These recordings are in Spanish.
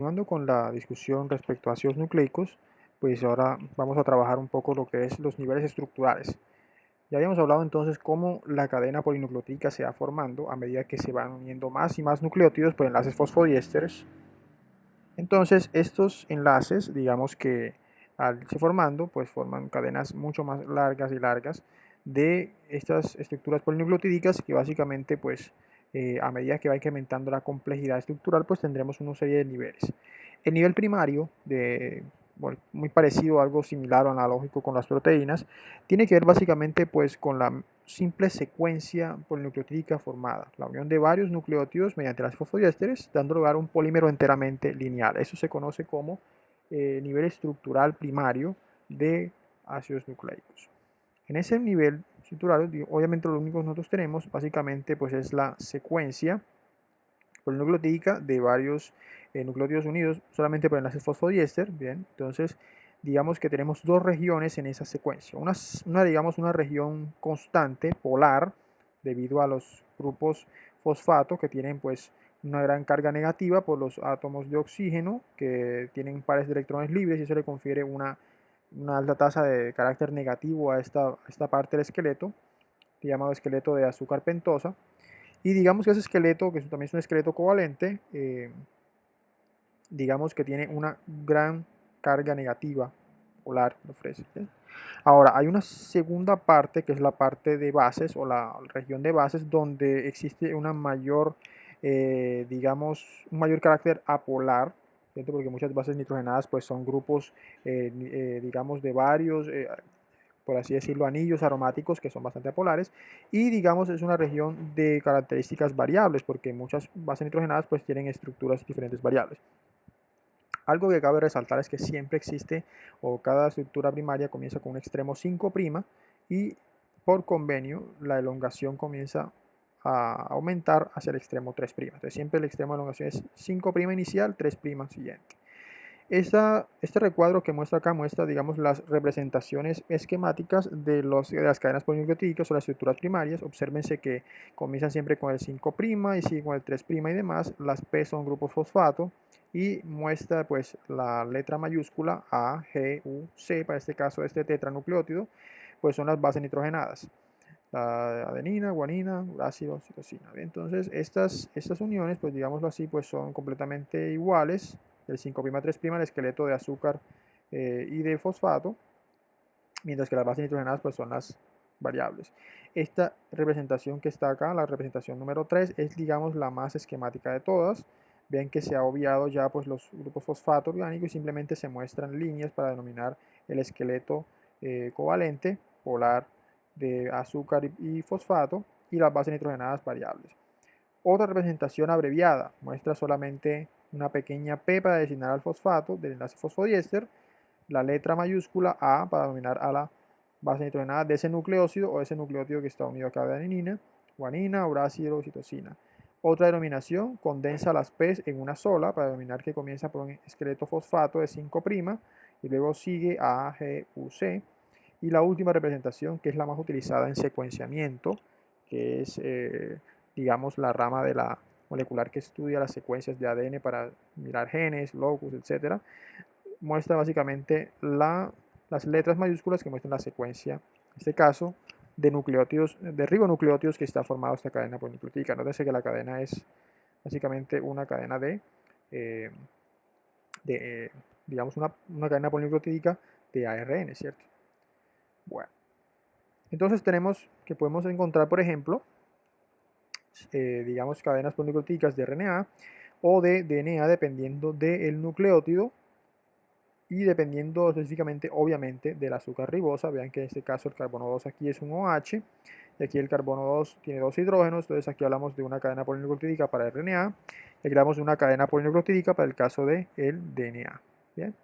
Continuando con la discusión respecto a ácidos nucleicos, pues ahora vamos a trabajar un poco lo que es los niveles estructurales. Ya habíamos hablado entonces cómo la cadena polinucleotídica se va formando a medida que se van uniendo más y más nucleótidos por enlaces fosfodiésteres. Entonces estos enlaces, digamos que al irse formando, pues forman cadenas mucho más largas y largas de estas estructuras polinucleotídicas que básicamente pues a medida que va incrementando la complejidad estructural pues tendremos una serie de niveles. El nivel primario, bueno, muy parecido a algo similar o analógico con las proteínas, tiene que ver básicamente pues con la simple secuencia polinucleotídica formada, la unión de varios nucleótidos mediante las fosfodiésteres, dando lugar a un polímero enteramente lineal. Eso se conoce como nivel estructural primario de ácidos nucleicos. En ese nivel estructural, obviamente lo único que nosotros tenemos básicamente pues es la secuencia polinucleotídica de varios nucleótidos unidos solamente por enlaces fosfodiéster. Bien, entonces digamos que tenemos dos regiones en esa secuencia. Digamos, una región constante, polar, debido a los grupos fosfato que tienen pues una gran carga negativa por los átomos de oxígeno que tienen pares de electrones libres y eso le confiere una alta tasa de carácter negativo a esta parte del esqueleto, llamado esqueleto de azúcar pentosa. Y digamos que ese esqueleto, que también es un esqueleto covalente, digamos que tiene una gran carga negativa polar que ofrece. ¿Sí? Ahora, hay una segunda parte que es la parte de bases o la región de bases donde existe una mayor, digamos, un mayor carácter apolar, ¿cierto? Porque muchas bases nitrogenadas pues son grupos, digamos, de varios, por así decirlo, anillos aromáticos que son bastante apolares y digamos es una región de características variables porque muchas bases nitrogenadas pues tienen estructuras diferentes variables. Algo que cabe resaltar es que siempre existe o cada estructura primaria comienza con un extremo 5' y por convenio la elongación comienza a aumentar hacia el extremo 3'. Entonces siempre el extremo de elongación es 5' inicial, 3' siguiente. Este recuadro que muestra acá muestra, digamos, las representaciones esquemáticas de las cadenas polinucleotídicas o las estructuras primarias. Obsérvense que comienzan siempre con el 5' y siguen con el 3' y demás. Las P son grupos fosfato y muestra pues la letra mayúscula A, G, U, C, para este caso este tetranucleótido, pues son las bases nitrogenadas. La adenina, guanina, uracilo, citosina. Entonces estas uniones, pues digámoslo así, pues son completamente iguales del 5' a 3' el esqueleto de azúcar y de fosfato, mientras que las bases nitrogenadas pues son las variables. Esta representación que está acá, la representación número 3, es digamos la más esquemática de todas. Ven que se ha obviado ya pues los grupos fosfato orgánicos y simplemente se muestran líneas para denominar el esqueleto covalente polar de azúcar y fosfato y las bases nitrogenadas variables. Otra representación abreviada muestra solamente una pequeña P para designar al fosfato del enlace fosfodiéster, la letra mayúscula A para denominar a la base nitrogenada de ese nucleócido o ese nucleótido que está unido a cada adenina, guanina, uracilo, citosina. Otra denominación condensa las P's en una sola para denominar que comienza por un esqueleto fosfato de 5' y luego sigue a G, U, C. Y la última representación, que es la más utilizada en secuenciamiento, que es, digamos, la rama de la molecular que estudia las secuencias de ADN para mirar genes, locus, etc., muestra básicamente las letras mayúsculas que muestran la secuencia, en este caso, de nucleótidos, de ribonucleótidos que está formado esta cadena polinucleotídica. Nótese que la cadena es básicamente una cadena eh, de digamos, una cadena polinucleotídica de ARN, ¿cierto? Bueno, entonces tenemos que podemos encontrar, por ejemplo, digamos, cadenas polinucleotídicas de RNA o de DNA dependiendo del nucleótido y dependiendo específicamente, obviamente, del azúcar ribosa. Vean que en este caso el carbono 2 aquí es un OH y aquí el carbono 2 tiene dos hidrógenos, entonces aquí hablamos de una cadena polinucleotídica para RNA y aquí hablamos de una cadena polinucleotídica para el caso del DNA. ¿Bien?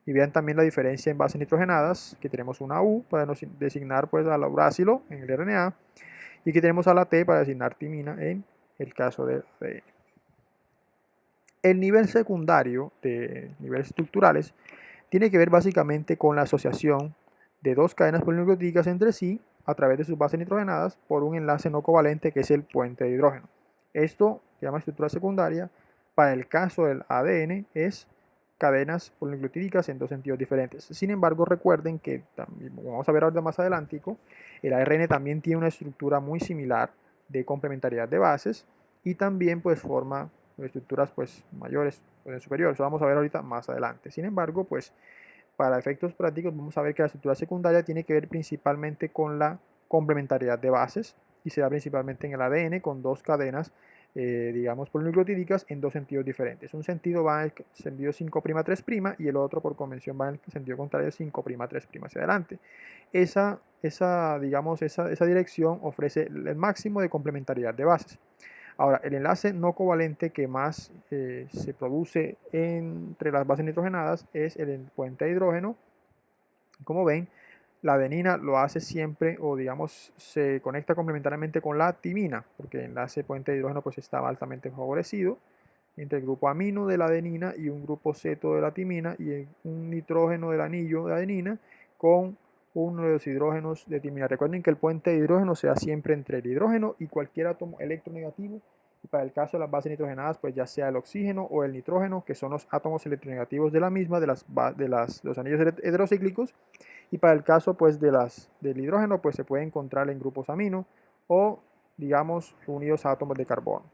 Y vean también la diferencia en bases nitrogenadas, que tenemos una U para designar pues al uracilo en el RNA y aquí tenemos a la T para designar timina en el caso del ADN. El nivel secundario de niveles estructurales tiene que ver básicamente con la asociación de dos cadenas polinucleotídicas entre sí a través de sus bases nitrogenadas por un enlace no covalente que es el puente de hidrógeno. Esto se llama estructura secundaria Para el caso del ADN es cadenas polinucleotídicas en dos sentidos diferentes. Sin embargo, recuerden que también, vamos a ver ahora más adelante, el ARN también tiene una estructura muy similar de complementariedad de bases y también pues forma estructuras pues mayores, pues superiores. Eso vamos a ver ahorita más adelante. Sin embargo, pues para efectos prácticos vamos a ver que la estructura secundaria tiene que ver principalmente con la complementariedad de bases y se da principalmente en el ADN con dos cadenas digamos, polinucleotídicas en dos sentidos diferentes. Un sentido va en el sentido 5'3' y el otro por convención va en el sentido contrario 5'3' hacia adelante. Digamos, esa dirección ofrece el máximo de complementariedad de bases. Ahora, el enlace no covalente que más se produce entre las bases nitrogenadas es el puente de hidrógeno. Como ven, la adenina lo hace siempre, o digamos, se conecta complementariamente con la timina, porque el enlace puente de hidrógeno pues estaba altamente favorecido entre el grupo amino de la adenina y un grupo ceto de la timina y un nitrógeno del anillo de adenina con uno de los hidrógenos de timina. Recuerden que el puente de hidrógeno se da siempre entre el hidrógeno y cualquier átomo electronegativo. Y para el caso de las bases nitrogenadas, pues ya sea el oxígeno o el nitrógeno, que son los átomos electronegativos de la misma, de los anillos heterocíclicos. Y para el caso pues del hidrógeno, pues se puede encontrar en grupos amino o digamos unidos a átomos de carbono.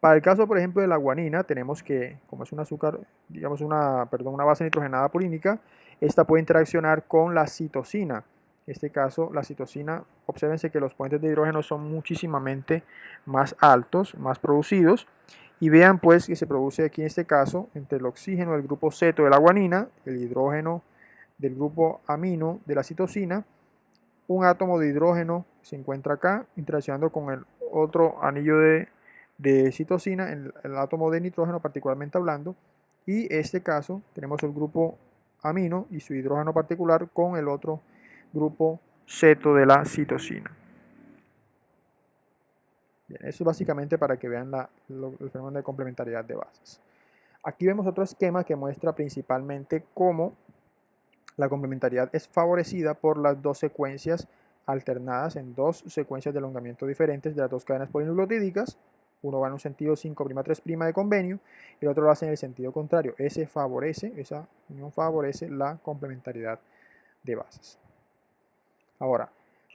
Para el caso, por ejemplo, de la guanina, tenemos que, como es un azúcar, digamos una base nitrogenada purínica, esta puede interaccionar con la citosina. En este caso, la citosina, obsérvense que los puentes de hidrógeno son muchísimamente más altos, más producidos, y vean pues que se produce aquí en este caso entre el oxígeno del grupo ceto de la guanina, el hidrógeno del grupo amino de la citosina, un átomo de hidrógeno se encuentra acá interaccionando con el otro anillo de citosina, el átomo de nitrógeno particularmente hablando, y en este caso tenemos el grupo amino y su hidrógeno particular con el otro grupo ceto de la citosina. Bien, eso es básicamente para que vean el fenómeno de complementariedad de bases. Aquí vemos otro esquema que muestra principalmente cómo la complementariedad es favorecida por las dos secuencias alternadas en dos secuencias de elongamiento diferentes de las dos cadenas polinucleotídicas. Uno va en un sentido 5'3' de convenio y el otro lo hace en el sentido contrario. Esa unión favorece la complementariedad de bases. Ahora,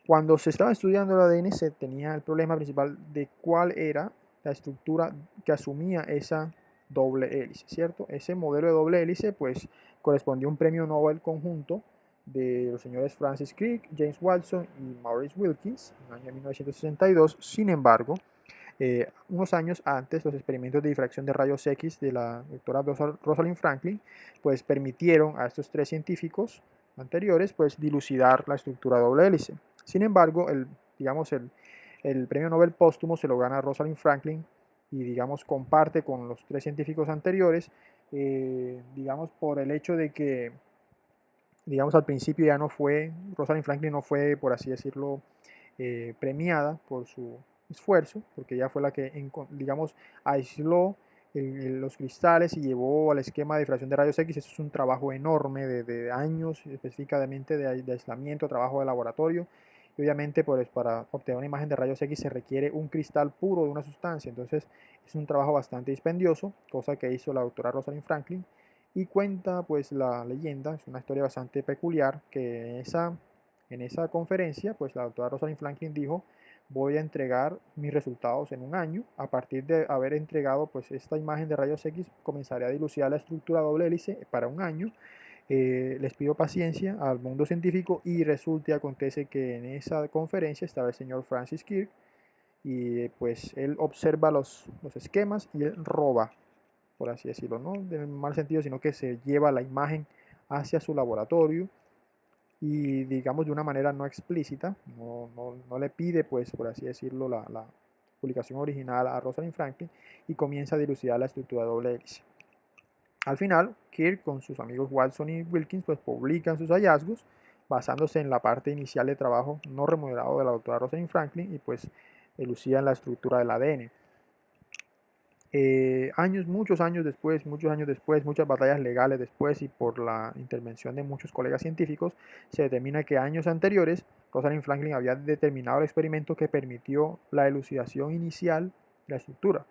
cuando se estaba estudiando el ADN se tenía el problema principal de cuál era la estructura que asumía esa doble hélice, ¿cierto? Ese modelo de doble hélice pues correspondió a un premio Nobel conjunto de los señores Francis Crick, James Watson y Maurice Wilkins en el año 1962. Sin embargo, unos años antes, los experimentos de difracción de rayos X de la doctora Rosalind Franklin pues permitieron a estos tres científicos anteriores pues dilucidar la estructura doble hélice. Sin embargo, el premio Nobel póstumo se lo gana Rosalind Franklin y digamos comparte con los tres científicos anteriores, digamos por el hecho de que digamos al principio ya no fue, Rosalind Franklin no fue por así decirlo premiada por su esfuerzo, porque ella fue la que digamos aisló los cristales y llevó al esquema de difracción de rayos X. Eso es un trabajo enorme de años, específicamente de aislamiento, trabajo de laboratorio. Y obviamente pues, para obtener una imagen de rayos X se requiere un cristal puro de una sustancia. Entonces es un trabajo bastante dispendioso, cosa que hizo la doctora Rosalind Franklin. Y cuenta pues la leyenda, es una historia bastante peculiar, que en esa conferencia pues la doctora Rosalind Franklin dijo: voy a entregar mis resultados en un año. A partir de haber entregado pues esta imagen de rayos X, comenzaré a dilucidar la estructura doble hélice para un año. Les pido paciencia al mundo científico y resulta y acontece que en esa conferencia estaba el señor Francis Crick y pues él observa los esquemas y él roba, por así decirlo, no en el mal sentido, sino que se lleva la imagen hacia su laboratorio y digamos de una manera no explícita, no le pide pues por así decirlo la publicación original a Rosalind Franklin y comienza a dilucidar la estructura de doble hélice. Al final, Kirk con sus amigos Watson y Wilkins pues publican sus hallazgos basándose en la parte inicial de trabajo no remunerado de la doctora Rosalind Franklin y pues elucidan la estructura del ADN. Muchos años después, muchas batallas legales después y por la intervención de muchos colegas científicos, se determina que años anteriores Rosalind Franklin había determinado el experimento que permitió la elucidación inicial de la estructura.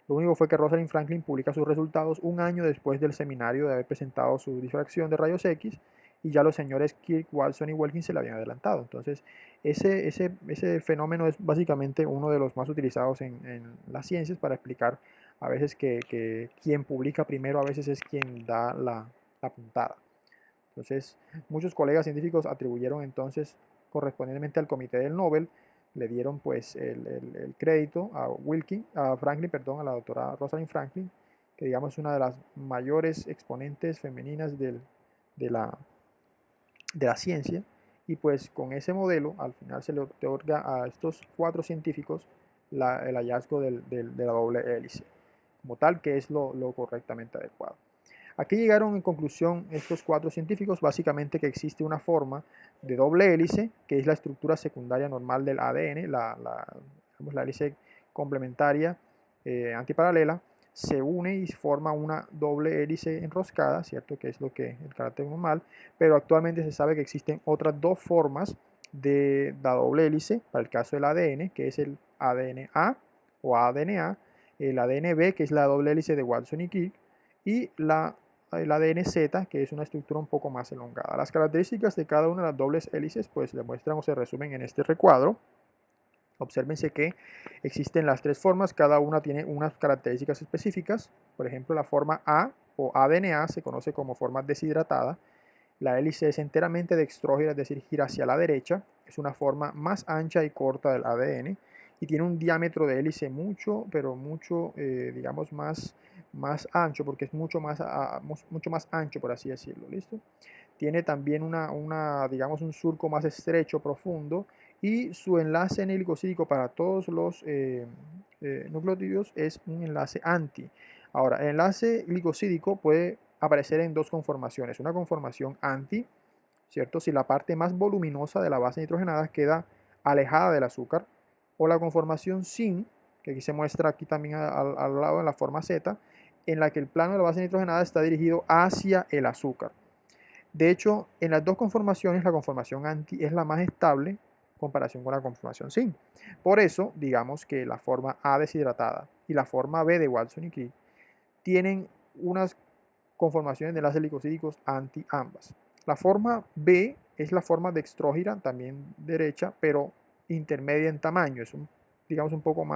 Lo único fue que Rosalind Franklin publica sus resultados un año después del seminario de haber presentado su difracción de rayos X, y ya los señores Kirk, Watson y Wilkins se le habían adelantado. Entonces, ese fenómeno es básicamente uno de los más utilizados en las ciencias para explicar a veces que quien publica primero a veces es quien da la puntada. Entonces, muchos colegas científicos atribuyeron entonces correspondientemente al comité del Nobel, le dieron pues el crédito a Franklin, perdón, a la doctora Rosalind Franklin, que digamos es una de las mayores exponentes femeninas de, la, de la ciencia, y pues con ese modelo al final se le otorga a estos 4 científicos el hallazgo de la doble hélice, como tal, que es lo correctamente adecuado. Aquí llegaron en conclusión estos 4 científicos, básicamente que existe una forma de doble hélice, que es la estructura secundaria normal del ADN, la hélice complementaria antiparalela, se une y forma una doble hélice enroscada, ¿cierto? Que es lo que el carácter normal, pero actualmente se sabe que existen otras 2 formas de la doble hélice para el caso del ADN, que es el ADN-A o ADN-A, el ADN-B, que es la doble hélice de Watson y Crick, y el ADN-Z, que es una estructura un poco más elongada. Las características de cada una de las dobles hélices pues se muestran o se resumen en este recuadro. Obsérvense que existen las 3 formas, cada una tiene unas características específicas. Por ejemplo, la forma A o ADN-A se conoce como forma deshidratada. La hélice es enteramente dextrógira, es decir, gira hacia la derecha. Es una forma más ancha y corta del ADN y tiene un diámetro de hélice mucho, pero mucho, digamos, más ancho, porque es mucho más ancho, por así decirlo, ¿listo? Tiene también digamos, un surco más estrecho, profundo, y su enlace en el glicosídico para todos los nucleótidos es un enlace anti. Ahora, el enlace glicosídico puede aparecer en 2 conformaciones. Una conformación anti, ¿cierto? Si la parte más voluminosa de la base nitrogenada queda alejada del azúcar, o la conformación sin, que aquí se muestra aquí también al lado en la forma Z, en la que el plano de la base nitrogenada está dirigido hacia el azúcar. De hecho, en las 2 conformaciones, la conformación anti es la más estable en comparación con la conformación sin. Por eso, digamos que la forma A deshidratada y la forma B de Watson y Crick tienen unas conformaciones de enlaces glicosídicos anti ambas. La forma B es la forma dextrógira, también derecha, pero intermedia en tamaño. Es digamos, un poco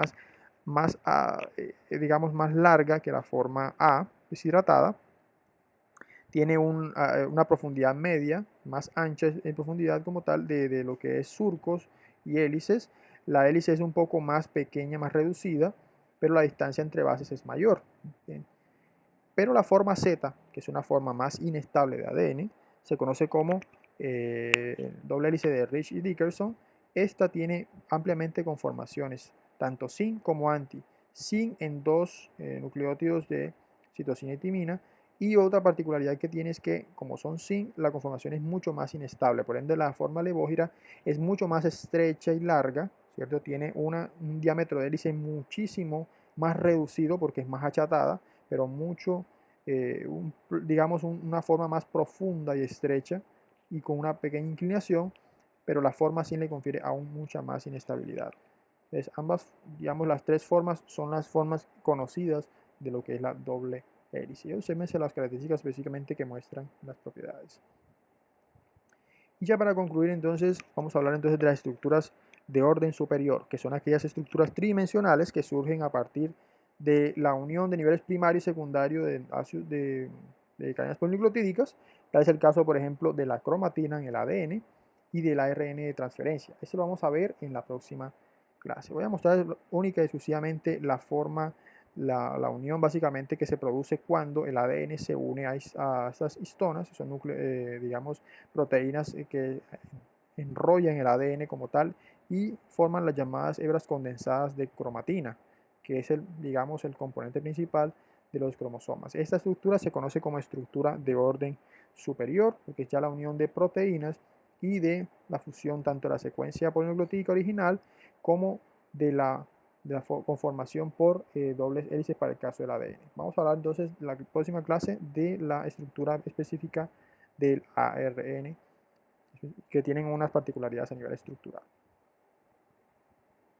digamos, más larga que la forma A deshidratada. Tiene una profundidad media, más ancha en profundidad como tal, de lo que es surcos y hélices. La hélice es un poco más pequeña, más reducida, pero la distancia entre bases es mayor. ¿Bien? Pero la forma Z, que es una forma más inestable de ADN, se conoce como doble hélice de Rich y Dickerson. Esta tiene ampliamente conformaciones, tanto sin como anti. Sin en 2 nucleótidos de citosina y timina. Y otra particularidad que tiene es que, como son sin, la conformación es mucho más inestable. Por ende, la forma levógira es mucho más estrecha y larga, ¿cierto? Tiene un diámetro de hélice muchísimo más reducido porque es más achatada, pero digamos, una forma más profunda y estrecha y con una pequeña inclinación, pero la forma sin le confiere aún mucha más inestabilidad. Entonces, ambas, digamos, las 3 formas son las formas conocidas de lo que es la doble hélice. Y obsérvense las características específicamente que muestran las propiedades. Y ya para concluir, entonces, vamos a hablar entonces de las estructuras de orden superior, que son aquellas estructuras tridimensionales que surgen a partir de la unión de niveles primario y secundario de cadenas polinucleotídicas. Tal es el caso, por ejemplo, de la cromatina en el ADN y del ARN de transferencia. Eso lo vamos a ver en la próxima clase. Voy a mostrar única y exclusivamente la unión básicamente que se produce cuando el ADN se une a estas histonas, son digamos, proteínas que enrollan el ADN como tal y forman las llamadas hebras condensadas de cromatina, que es digamos, el componente principal de los cromosomas. Esta estructura se conoce como estructura de orden superior, porque es ya la unión de proteínas y de la fusión tanto de la secuencia polinucleotídica original como de la conformación por dobles hélices para el caso del ADN. Vamos a hablar entonces en la próxima clase de la estructura específica del ARN, que tienen unas particularidades a nivel estructural.